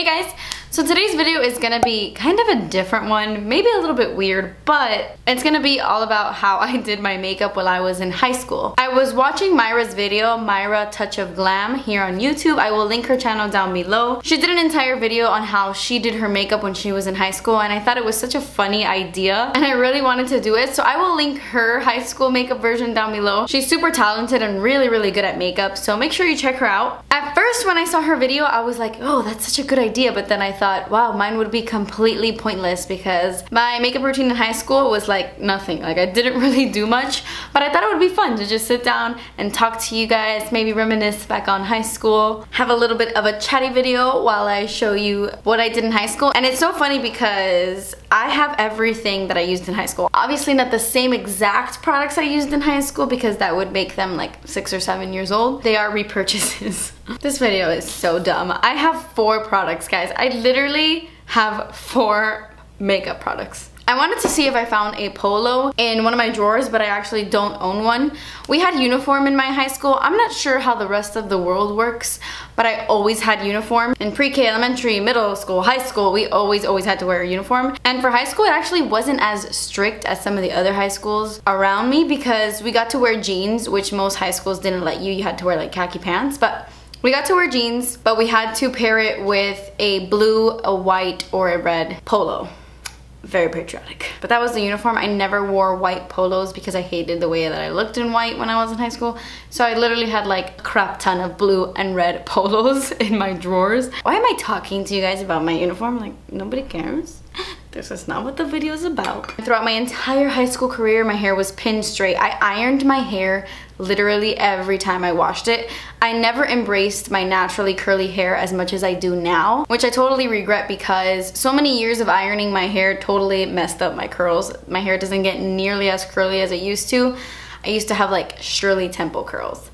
guys, so today's video is gonna be kind of a different one, maybe a little bit weird, but it's gonna be all about how I did my makeup while I was in high school. I was watching Myra's video, Myra Touch of Glam, here on YouTube. I will link her channel down below. She did an entire video on how she did her makeup when she was in high school, and I thought it was such a funny idea, and I really wanted to do it, so I will link her high school makeup version down below. She's super talented and really good at makeup, so make sure you check her out. At first, when I saw her video, I was like, oh, that's such a good idea, but then I thought, wow, mine would be completely pointless because my makeup routine in high school was like nothing. Like, I didn't really do much, but I thought it would be fun to just sit down and talk to you guys, maybe reminisce back on high school, have a little bit of a chatty video while I show you what I did in high school. And it's so funny because I have everything that I used in high school. Obviously not the same exact products I used in high school because that would make them like 6 or 7 years old. They are repurchases. This video is so dumb. I have 4 products, guys. I literally have 4 makeup products. I wanted to see if I found a polo in one of my drawers, but I actually don't own one. We had uniform in my high school. I'm not sure how the rest of the world works, but I always had uniform. In pre-K, elementary, middle school, high school, we always had to wear a uniform. And for high school, it actually wasn't as strict as some of the other high schools around me because we got to wear jeans, which most high schools didn't let you. You had to wear like khaki pants, but we got to wear jeans, but we had to pair it with a blue, a white, or a red polo. Very patriotic. But that was the uniform. I never wore white polos because I hated the way that I looked in white when I was in high school. So I literally had like a crap ton of blue and red polos in my drawers. Why am I talking to you guys about my uniform? Like, nobody cares. This is not what the video is about. Throughout my entire high school career, my hair was pinned straight. I ironed my hair literally every time I washed it. I never embraced my naturally curly hair as much as I do now, which I totally regret because so many years of ironing my hair totally messed up my curls. My hair doesn't get nearly as curly as it used to. I used to have like Shirley Temple curls.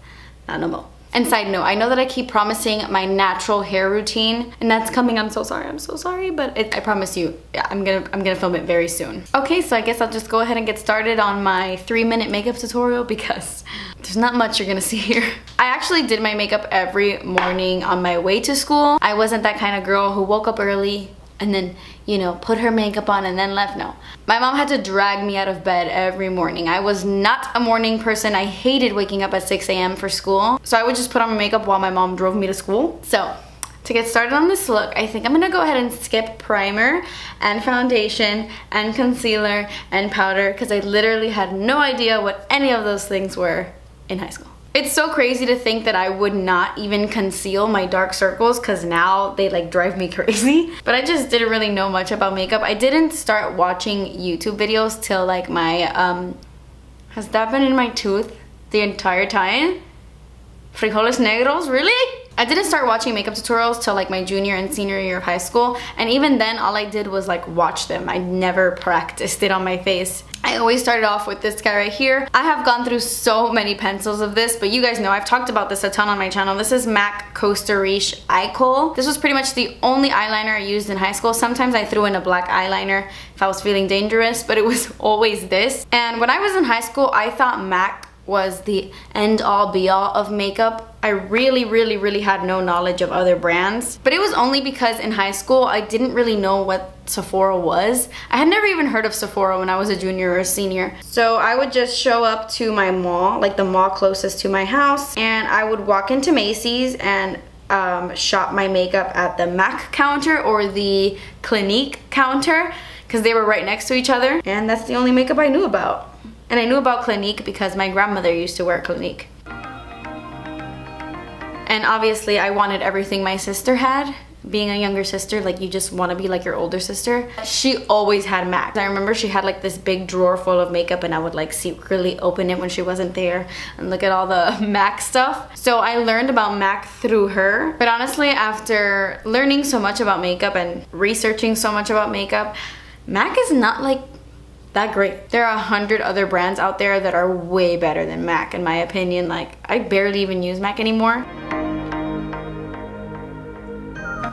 Not no more. And side note, I know that I keep promising my natural hair routine, and that's coming. I'm so sorry, but I promise you, yeah, I'm gonna film it very soon. Okay, so I guess I'll just go ahead and get started on my 3-minute makeup tutorial because there's not much you're gonna see here. I actually did my makeup every morning on my way to school. I wasn't that kind of girl who woke up early and then, you know, put her makeup on and then left. No. My mom had to drag me out of bed every morning. I was not a morning person. I hated waking up at 6 a.m. for school. So I would just put on my makeup while my mom drove me to school. So to get started on this look, I think I'm gonna go ahead and skip primer and foundation and concealer and powder because I literally had no idea what any of those things were in high school. It's so crazy to think that I would not even conceal my dark circles because now they like drive me crazy. But I just didn't really know much about makeup. I didn't start watching YouTube videos till like my, has that been in my tooth the entire time? Frijoles negros, really? I didn't start watching makeup tutorials till like my junior and senior year of high school, and even then all I did was like watch them. I never practiced it on my face. I always started off with this guy right here. I have gone through so many pencils of this, but you guys know I've talked about this a ton on my channel. This is MAC Costa Riche Khol. This was pretty much the only eyeliner I used in high school. Sometimes I threw in a black eyeliner if I was feeling dangerous, but it was always this. And when I was in high school, I thought MAC was the end-all be-all of makeup. I really had no knowledge of other brands, but it was only because in high school I didn't really know what Sephora was. I had never even heard of Sephora when I was a junior or a senior. So I would just show up to my mall, like the mall closest to my house, and I would walk into Macy's and shop my makeup at the MAC counter or the Clinique counter because they were right next to each other, and that's the only makeup I knew about. And I knew about Clinique because my grandmother used to wear Clinique. And obviously I wanted everything my sister had. Being a younger sister, like you just want to be like your older sister. She always had MAC. I remember she had like this big drawer full of makeup and I would like secretly open it when she wasn't there and look at all the MAC stuff. So I learned about MAC through her. But honestly, after learning so much about makeup and researching so much about makeup, MAC is not like that great. There are 100 other brands out there that are way better than MAC in my opinion. Like, I barely even use MAC anymore.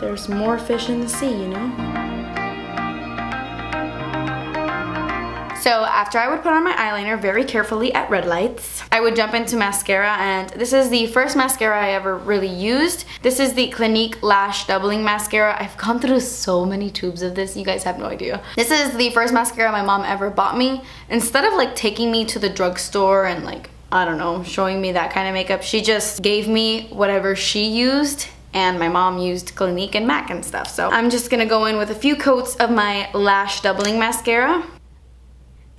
There's more fish in the sea, you know? So after I would put on my eyeliner very carefully at red lights, I would jump into mascara, and this is the first mascara I ever really used. This is the Clinique Lash Doubling Mascara. I've gone through so many tubes of this, you guys have no idea. This is the first mascara my mom ever bought me. Instead of like taking me to the drugstore and like, I don't know, showing me that kind of makeup, she just gave me whatever she used, and my mom used Clinique and MAC and stuff. So I'm just gonna go in with a few coats of my Lash Doubling Mascara.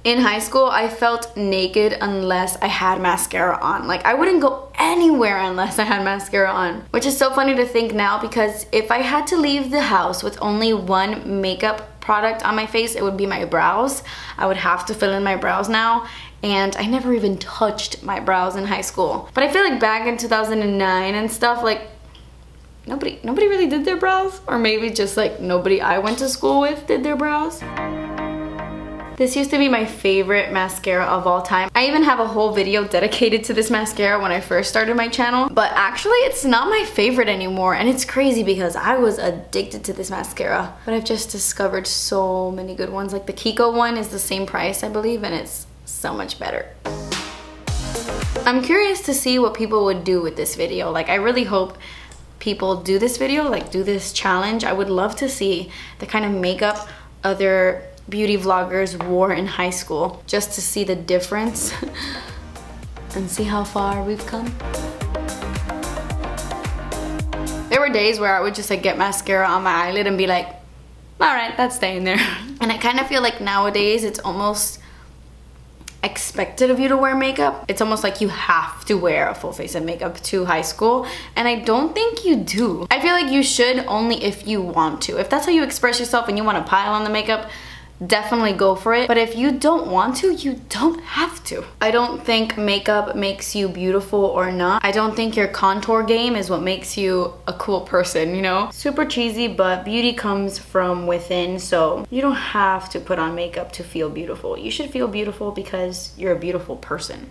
In high school, I felt naked unless I had mascara on. Like, I wouldn't go anywhere unless I had mascara on, which is so funny to think now, because if I had to leave the house with only one makeup product on my face, it would be my brows. I would have to fill in my brows now, and I never even touched my brows in high school. But I feel like back in 2009 and stuff, like, nobody really did their brows, or maybe just like nobody I went to school with did their brows. This used to be my favorite mascara of all time. I even have a whole video dedicated to this mascara when I first started my channel, but actually it's not my favorite anymore, and it's crazy because I was addicted to this mascara. But I've just discovered so many good ones. Like the Kiko one is the same price, I believe, and it's so much better. I'm curious to see what people would do with this video. Like, I really hope people do this video, like do this challenge. I would love to see the kind of makeup other beauty vloggers wore in high school, just to see the difference and see how far we've come. There were days where I would just like get mascara on my eyelid and be like, all right, that's staying there. And I kind of feel like nowadays it's almost expected of you to wear makeup. It's almost like you have to wear a full face of makeup to high school, and I don't think you do. I feel like you should only if you want to. If that's how you express yourself and you want to pile on the makeup, definitely go for it. But if you don't want to, you don't have to. I don't think makeup makes you beautiful or not. I don't think your contour game is what makes you a cool person, you know? Super cheesy, but beauty comes from within, so you don't have to put on makeup to feel beautiful. You should feel beautiful because you're a beautiful person.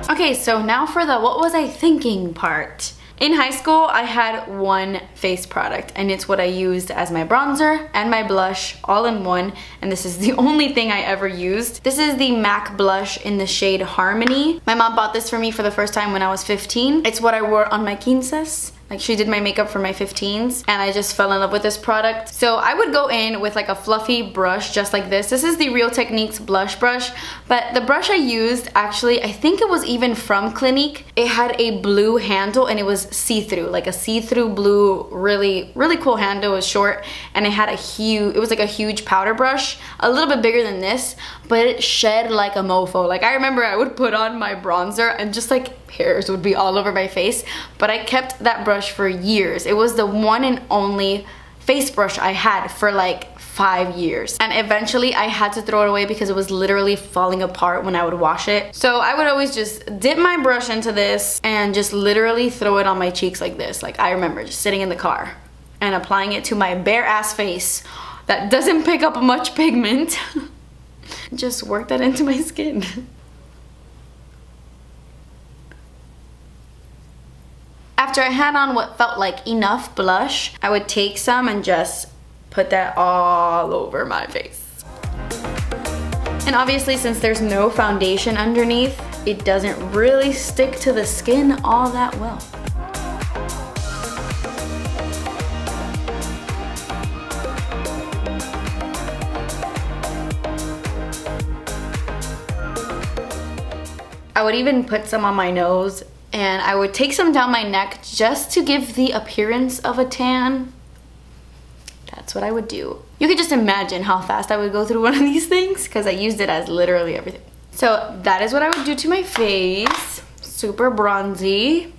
Okay, so now for the what was I thinking part. In high school, I had one face product, and it's what I used as my bronzer and my blush all in one, and this is the only thing I ever used. This is the MAC blush in the shade Harmony. My mom bought this for me for the first time when I was 15. It's what I wore on my quinces. Like, she did my makeup for my 15s, and I just fell in love with this product. So I would go in with like a fluffy brush just like this. This is the Real Techniques blush brush, but the brush I used, actually, I think it was even from Clinique. It had a blue handle and it was see-through, like a see-through blue, really cool handle. It was short, and it had it was like a huge powder brush, a little bit bigger than this, but it shed like a mofo. Like, I remember I would put on my bronzer and just like hairs would be all over my face, but I kept that brush for years. It was the one and only face brush I had for like 5 years, and eventually I had to throw it away because it was literally falling apart when I would wash it. So I would always just dip my brush into this and just literally throw it on my cheeks like this. Like, I remember just sitting in the car and applying it to my bare ass face that doesn't pick up much pigment. Just work that into my skin. After I had on what felt like enough blush, I would take some and just put that all over my face. And obviously, since there's no foundation underneath, it doesn't really stick to the skin all that well. I would even put some on my nose, and I would take some down my neck just to give the appearance of a tan. That's what I would do. You could just imagine how fast I would go through one of these things because I used it as literally everything. So that is what I would do to my face. Super bronzy.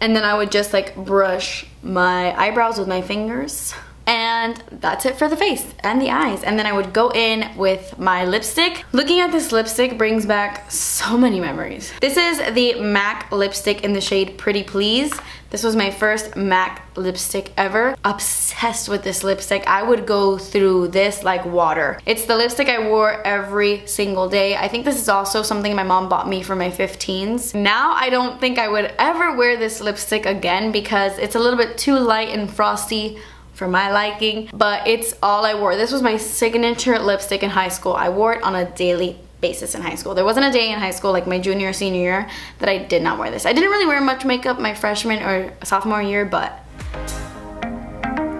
And then I would just like brush my eyebrows with my fingers. And that's it for the face and the eyes. And then I would go in with my lipstick. Looking at this lipstick brings back so many memories. This is the MAC lipstick in the shade Pretty Please. This was my first MAC lipstick ever. Obsessed with this lipstick. I would go through this like water. It's the lipstick I wore every single day. I think this is also something my mom bought me for my 15s. Now I don't think I would ever wear this lipstick again because it's a little bit too light and frosty for my liking, but it's all I wore. This was my signature lipstick in high school. I wore it on a daily basis in high school. There wasn't a day in high school, like my junior or senior year, that I did not wear this. I didn't really wear much makeup my freshman or sophomore year, but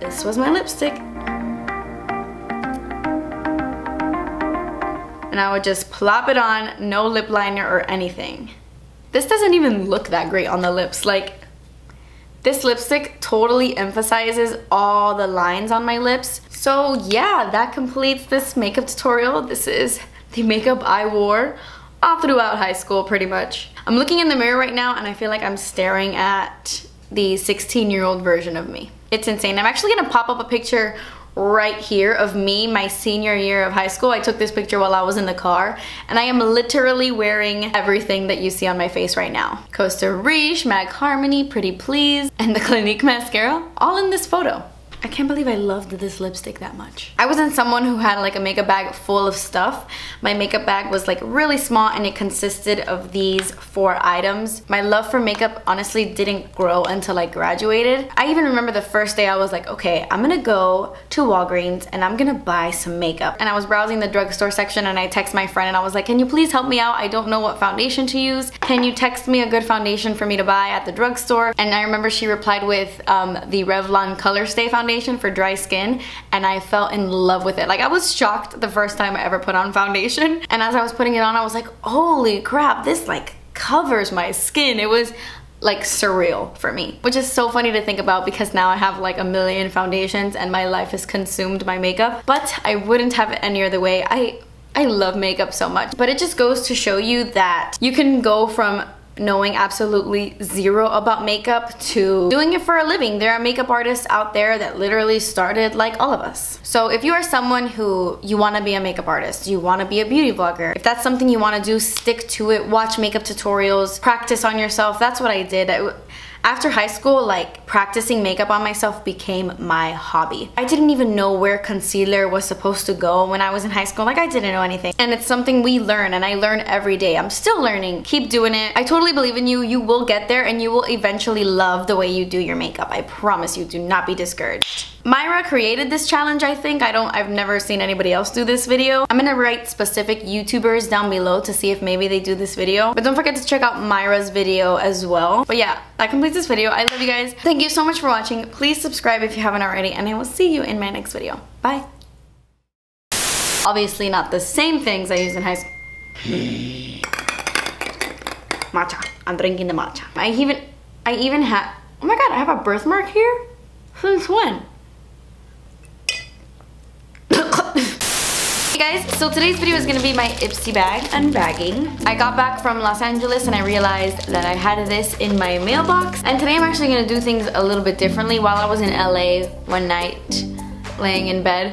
this was my lipstick. And I would just plop it on, no lip liner or anything. This doesn't even look that great on the lips. Like, this lipstick totally emphasizes all the lines on my lips. So yeah, that completes this makeup tutorial. This is the makeup I wore all throughout high school pretty much. I'm looking in the mirror right now and I feel like I'm staring at the 16-year-old version of me. It's insane. I'm actually gonna pop up a picture right here of me my senior year of high school. I took this picture while I was in the car and I am literally wearing everything that you see on my face right now. Costa, Riche, Mag Harmony, Pretty Please, and the Clinique mascara, all in this photo. I can't believe I loved this lipstick that much. I wasn't someone who had like a makeup bag full of stuff. My makeup bag was like really small and it consisted of these 4 items. My love for makeup honestly didn't grow until I graduated. I even remember the first day I was like, okay, I'm gonna go to Walgreens and I'm gonna buy some makeup. And I was browsing the drugstore section and I text my friend and I was like, can you please help me out? I don't know what foundation to use. Can you text me a good foundation for me to buy at the drugstore? And I remember she replied with the Revlon Color Stay foundation for dry skin, and I fell in love with it. Like, I was shocked the first time I ever put on foundation, and as I was putting it on I was like, holy crap, this like covers my skin. It was like surreal for me, which is so funny to think about because now I have like a million foundations and my life has consumed my makeup, but I wouldn't have it any other way. I love makeup so much, but it just goes to show you that you can go from knowing absolutely zero about makeup to doing it for a living. There are makeup artists out there that literally started like all of us. So if you are someone who you want to be a makeup artist, you want to be a beauty vlogger, if that's something you want to do, stick to it. Watch makeup tutorials, practice on yourself. That's what I did. After high school, like, practicing makeup on myself became my hobby. I didn't even know where concealer was supposed to go when I was in high school. Like, I didn't know anything. And it's something we learn, and I learn every day. I'm still learning. Keep doing it. I totally believe in you. You will get there, and you will eventually love the way you do your makeup. I promise you. Do not be discouraged. Myra created this challenge, I think. I've never seen anybody else do this video. I'm gonna write specific YouTubers down below to see if maybe they do this video. But don't forget to check out Myra's video as well. But yeah, that completes this video. I love you guys. Thank you so much for watching. Please subscribe if you haven't already, and I will see you in my next video. Bye. Obviously not the same things I used in high school. Matcha. I'm drinking the matcha. I even had, oh my god, I have a birthmark here? Since when? Hey guys, so today's video is gonna be my Ipsy Bag Unbagging. I got back from Los Angeles and I realized that I had this in my mailbox, and today I'm actually gonna do things a little bit differently. While I was in LA one night laying in bed,